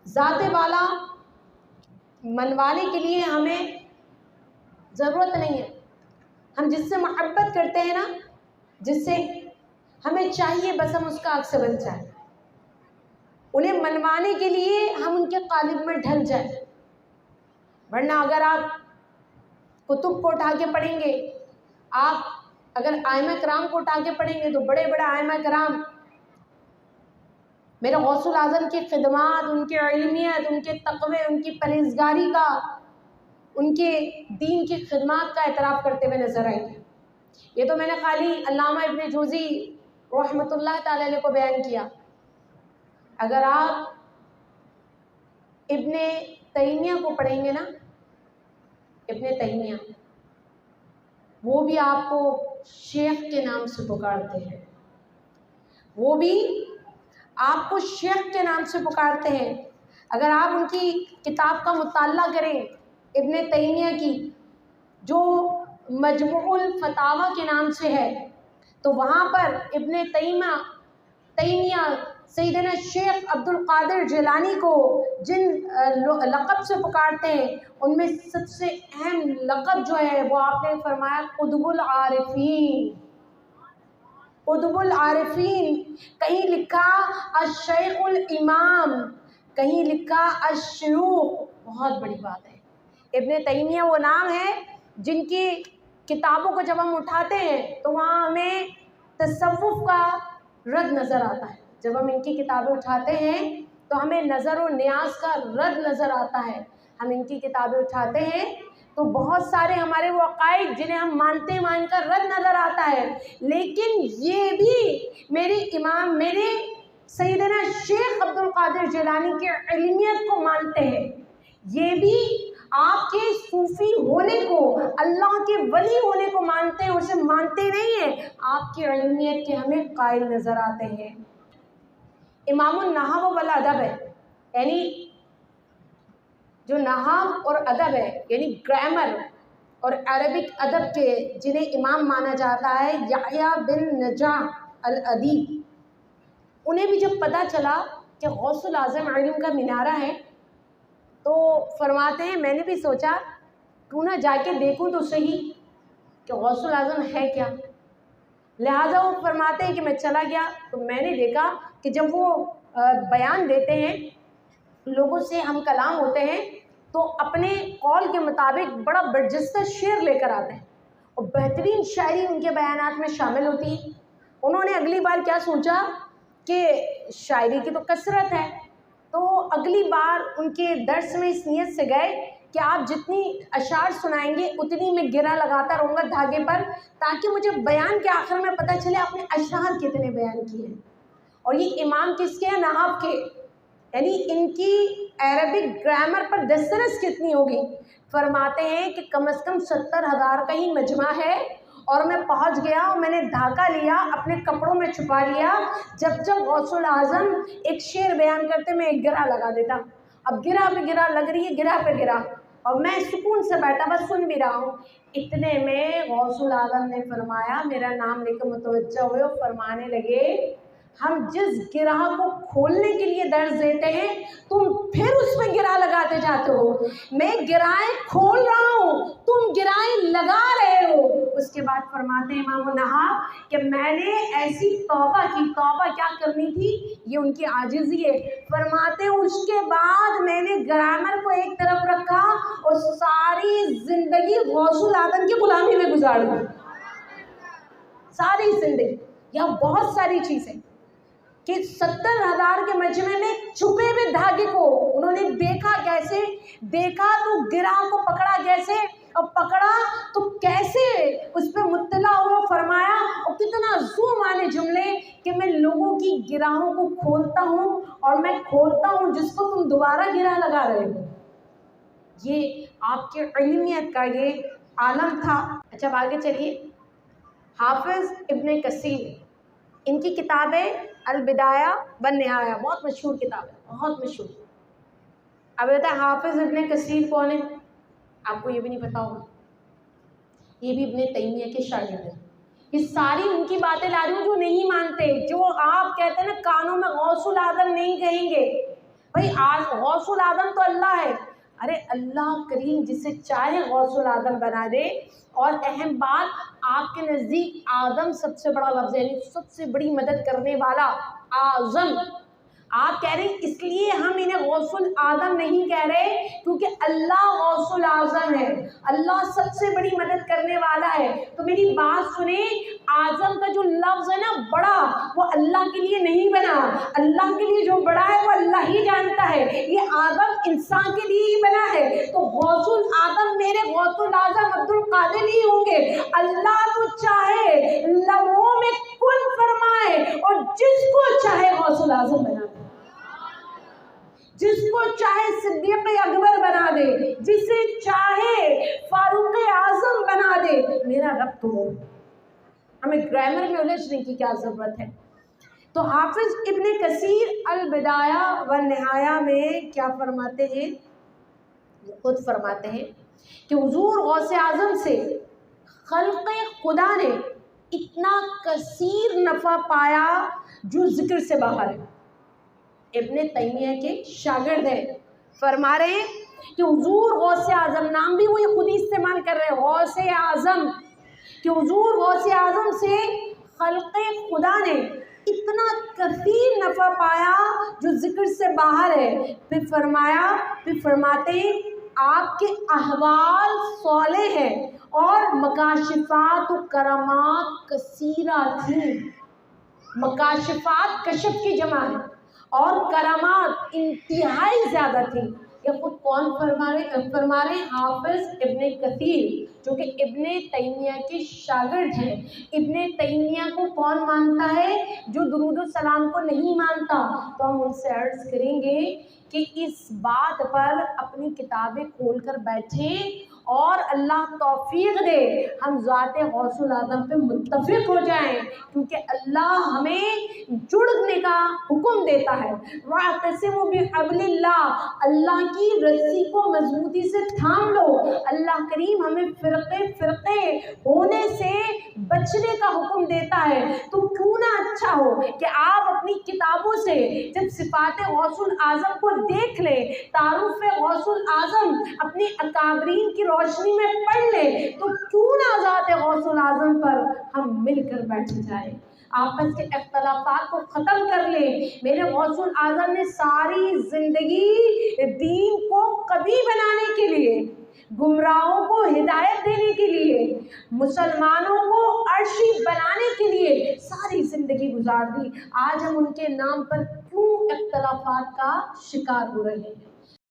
ذات والا منوانے کے لیے ہمیں ضرورت نہیں ہے. ہم جس سے محبت کرتے ہیں نا، جس سے ہمیں چاہیے بس ہم اس کا عکس بن جائیں. انہیں منوانے کے لیے ہم ان کے قالب میں ڈھل جائیں. ورنہ اگر آپ کتب کو اٹھا کے پڑھیں گے، آپ اگر ائمہ کرام کو اٹھا کے پڑھیں گے تو بڑے بڑے ائمہ کرام، میرے غوث الاعظم کی خدمات، ان کے علمیت، ان کے تقوی، ان کی پرہیزگاری کا، ان کے دین کی خدمات کا اعتراف کرتے ہوئے نظر آئیں گے. یہ تو میں نے خالی علامہ ابن جوزی رحمۃ اللہ تعالی علیہ کو بیان کیا. اگر آپ ابن تیمیہ کو پڑھیں گے نا، ابن تیمیہ وہ بھی آپ کو شیخ کے نام سے پکارتے ہیں، وہ بھی آپ کو شیخ کے نام سے پکارتے ہیں. اگر آپ ان کی کتاب کا مطالعہ کریں، ابن تیمیہ کی جو مجموع الفتاوی کے نام سے ہے، تو وہاں پر ابن تیمیہ سیدنا شیخ عبد القادر جیلانی کو جن لقب سے پکارتے ہیں، ان میں سب سے اہم لقب جو ہے وہ آپ نے فرمایا قطب العارفین. قطب العارفین، کہیں لکھا الشیخ الامام، کہیں لکھا الشیوخ. بہت بڑی بات ہے. ابن تیمیہ وہ نام ہے جن کی کتابوں کو جب ہم اٹھاتے ہیں تو وہاں ہمیں تصوف کا رد نظر آتا ہے. جب ہم ان کی کتابیں اٹھاتے ہیں تو ہمیں نظر و نیاز کا رد نظر آتا ہے. ہم ان کی کتابیں اٹھاتے ہیں تو بہت سارے ہمارے وہ عقائد جنہیں ہم مانتے ہیں وہاں ان کا رد نظر آتا ہے. لیکن یہ بھی میرے امام، میرے سیدنا شیخ عبد القادر جیلانی کے علمیت کو مانتے ہیں. یہ بھی آپ کے صوفی ہونے کو، اللہ کے ولی ہونے کو مانتے ہیں، اسے مانتے نہیں ہیں، آپ کی علمیت کے ہمیں قائل نظر آتے ہیں. امام النحو والادب ہے، یعنی جو نحو اور ادب ہے، یعنی گرامر اور عربک ادب کے جنہیں امام مانا جاتا ہے، یحییٰ بن نجاح الادیب، انہیں بھی جب پتہ چلا کہ غوث الاعظم علم کا مینارہ ہے تو فرماتے ہیں میں نے بھی سوچا کیوں نہ جا کے دیکھوں تو صحیح کہ غوث الاعظم ہے کیا. لہٰذا وہ فرماتے ہیں کہ میں چلا گیا تو میں نے دیکھا کہ جب وہ بیان دیتے ہیں، لوگوں سے ہم کلام ہوتے ہیں، تو اپنے قول کے مطابق بڑا برجستہ شعر لے کر آتے ہیں اور بہترین شاعری ان کے بیانات میں شامل ہوتی ہے. انہوں نے اگلی بار کیا سوچا کہ شاعری کی تو کثرت ہے، تو اگلی بار ان کے درس میں اس نیت سے گئے کہ آپ جتنی اشعار سنائیں گے اتنی میں گرہ لگاتا رہوں گا دھاگے پر، تاکہ مجھے بیان کے آخر میں پتہ چلے آپ نے اشعار کتنے بیان کیے ہیں. اور یہ امام کس کے ہیں؟ نحو کے، یعنی ان کی عربک گرامر پر دسترس کتنی ہوگی. فرماتے ہیں کہ کم از کم 70,000 کا ہی مجمع ہے. اور میں پہنچ گیا اور میں نے دھاگا لیا، اپنے کپڑوں میں چھپا لیا. جب غوث الاعظم ایک شعر بیان کرتے میں ایک گرہ لگا دیتا. اب گرہ پہ گرہ لگ رہی ہے، گرہ پہ گرہ، اور میں سکون سے بیٹھا بس سن بھی رہا ہوں. اتنے میں غوث الاعظم نے فرمایا، میرا نام لے کر متوجہ ہوئے اور فرمانے لگے ہم جس گرہ کو کھولنے کے لیے درس دیتے ہیں تم پھر اس میں گرہ لگاتے جاتے ہو. میں گرہیں کھول رہا ہوں، تم گرہیں لگا رہے ہو. اس کے بعد فرماتے ہیں امام النحو کہ میں نے ایسی توبہ کی، توبہ کیا کرنی تھی، یہ ان کی عاجزی ہے. فرماتے ہیں اس کے بعد میں نے گرامر کو ایک طرف رکھا اور ساری زندگی غوث الاعظم کی غلامی میں گزار دی. ساری زندگی. یہاں بہت ساری چیزیں کہ 70,000 کے مجمع میں چھپے ہوئے دھاگے کو انہوں نے دیکھا. کیسے دیکھا؟ تو گرہ کو پکڑا کیسے، اور پکڑا تو کیسے اس پہ مطلع ہوا. فرمایا اور کتنا زوم آنے جملے کہ میں لوگوں کی گرہوں کو کھولتا ہوں اور میں کھولتا ہوں جس کو تم دوبارہ گرہ لگا رہے ہو. یہ آپ کے علمیت کا یہ عالم تھا. اچھا آگے چلیے. حافظ ابن کثیر، ان کی کتابیں البدایہ والنہایہ بہت مشہور کتاب ہے، بہت مشہور. اب بتا حافظ ابن کثیر کون ہے؟ آپ کو یہ بھی نہیں پتا ہوگا. یہ بھی ابن تیمیہ کے شاگرد ہیں. یہ ساری ان کی باتیں لا رہی ہوں جو نہیں مانتے، جو آپ کہتے ہیں نا کانوں میں غوث الاعظم نہیں کہیں گے. بھائی غوث العظم تو اللہ ہے، ارے اللہ کریم جسے چاہے غوث العظم بنا دے. اور اہم بات، آپ کے نزدیک آدم سب سے بڑا لفظ ہے، یعنی سب سے بڑی مدد کرنے والا اعظم. آپ کہہ رہے ہیں اس لیے ہم انہیں غوث العظم نہیں کہہ رہے کیونکہ اللہ غوث العظم ہے، اللہ سب سے بڑی مدد کرنے والا ہے. تو میری بات سنیں، اعظم کا جو لفظ ہے نا بڑا، وہ اللہ کے لیے نہیں بنا. اللہ کے لیے جو بڑا ہے وہ اللہ ہی جانتا ہے، یہ اعظم انسان کے لیے ہی بنا ہے. تو غوث العظم میرے غوث العظم عبد القادر ہی ہوں گے. اللہ تو چاہے لمحوں میں کن فرمائے اور جس کو چاہے غوث العظم بنا دے، جس کو چاہے صدیق اکبر بنا دے، جسے چاہے فاروق اعظم بنا دے. میرا رب تو ہو. ہمیں گرامر میں الجھنے کی کیا ضرورت ہے؟ تو حافظ ابن کثیر البدایہ والنہایہ میں کیا فرماتے ہیں؟ خود فرماتے ہیں کہ حضور غوث اعظم سے خلق خدا نے اتنا کثیر نفع پایا جو ذکر سے باہر ہے. ابن تیمیہ کے شاگرد ہیں، فرما رہے ہیں کہ حضور غوث اعظم، نام بھی وہی خود ہی استعمال کر رہے ہیں، غوث اعظم، کہ حضور غوث اعظم سے خلق خدا نے اتنا کثیر نفع پایا جو ذکر سے باہر ہے. پھر فرماتے ہیں آپ کے احوال صالح ہیں اور مکاشفات و کرامات کثیرہ تھیں. مکاشفات کشف کی جمع ہے اور کرامات انتہائی زیادہ تھیں. یہ خود کون فرما رہے؟ حافظ ابن کثیر، جو کہ ابن تیمیہ کے شاگرد ہیں. ابن تیمیہ کو کون مانتا ہے؟ جو درود و سلام کو نہیں مانتا. تو ہم ان سے عرض کریں گے کہ اس بات پر اپنی کتابیں کھول کر بیٹھیں اور اللہ توفیق دے ہم ذات غوث العظم پہ متفق ہو جائیں، کیونکہ اللہ ہمیں جڑنے کا حکم دیتا ہے. وَاعْتَصِمُوا بِحَبْلِ اللَّهِ، اللہ کی رسی کو مضبوطی سے تھام لو. اللہ کریم ہمیں فرقے ہونے سے بچنے کا حکم دیتا ہے. تو کیوں نہ اچھا ہو کہ آپ اپنی کتابوں سے جب صفات غوث العظم کو دیکھ لیں، تعارف غوث العظم اپنے اکابرین کی روشنی میں پڑھ لیں، تو کیوں نہ ذات غوث العظم پر ہم مل کر بیٹھ جائیں، آپس کے اختلافات کو ختم کر لیں. میرے غوث العظم نے ساری زندگی دین کو قوی بنانے کے لیے، گمراہوں کو ہدایت دینے کے لیے، مسلمانوں کو عرشی بنانے کے لیے ساری زندگی گزار دی. آج ہم ان کے نام پر کیوں اختلافات کا شکار ہو رہے ہیں؟